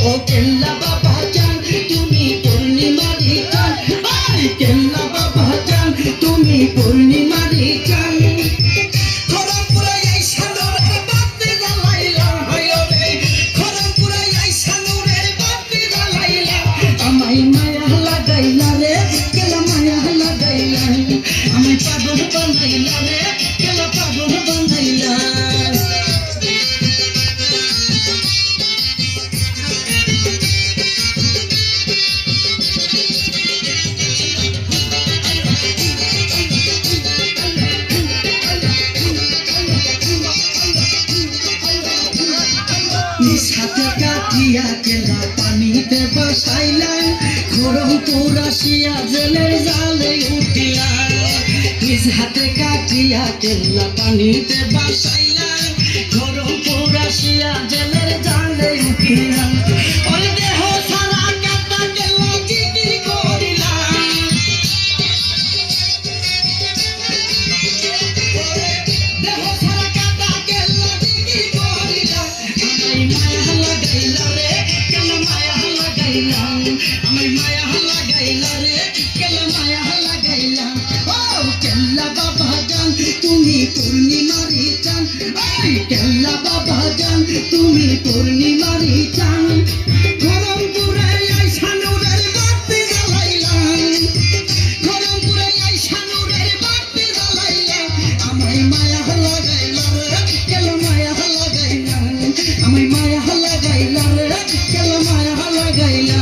ও কেল্লা বাবা জান তুমি পূর্ণিমারি চান, কেল্লা বাবা জান তুমি পূর্ণিমারি চান। খড়মপুরে এই সানুরের বাতি জ্বালাইলা, খড়মপুরে এই সানুরের বাতি জ্বালাইলা, আমায় মায়া লাগাইলা রে কেলা মায়া লাগাইলা, আমায় পাগল বানাইলা রে কেলা পাগল বানাইলা। নিজ হাতে কাটিয়া কেলা পানিতে বসাইলাম, খড়মপুর আসিয়া জেলের জালে উঠিলাম। নিজ হাতে কাটিয়া কেলা পানিতে বসাইলাম, খড়মপুর আসিয়া জেলের জালে উঠিলাম। ওর দেহ সারা কাটা কেলা জিকির করিলাম, দেহ সারা কাটা কেলা জিকির করিলাম, আমায় মায়া লাগাইলা রে কেলা মায়া লাগাইলা, আমায় মায়া লাগাইলা রে কেলা মায়া লাগাইলা। ও কেল্লা বাবা জান তুমি পূর্ণিমারি চান, কেল্লা বাবা জান তুমি পূর্ণিমারি চান। খড়মপুরে এই সানুরের বাতি জ্বালাইলাম, খড়মপুরে এই সানুরের বাতি জ্বালাইলাম, আমায় মায়া লাগাইলা রে কেলা মায়া লাগাইলা, আমায় মায়া লাগাইলা রে কেলা মায়া লাগাইলা।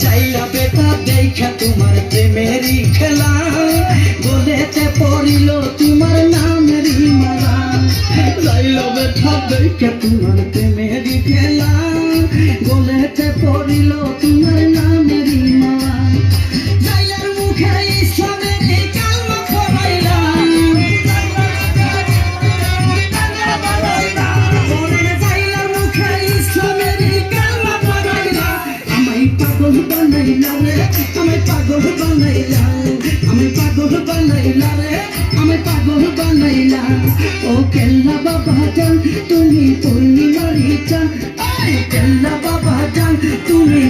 চাইলা বেটা দেখা তোমার প্রেমেরই খেলা, গলেতে পড়িল তোমার নামেরই মালা। চাইলা বেটা দেখা তোমার প্রেমেরই খেলা, গলেতে পড়িল তোমার নামেরই মালা। জাইলার মুখে ইসলামেরই কালমা পড়াইলাম, জাইলার মুখে ইসলামেরই কালমা পড়াইলাম, আমায় পাগল বানাইলা রে আমায় পাগল বানাইলা, আমায় পাগল বানাইলা রে আমায় পাগল বানাইলা। ও কেল্লা বাবা জান তুমি পূর্ণিমারি চান, কেল্লা বাবা জান তুমি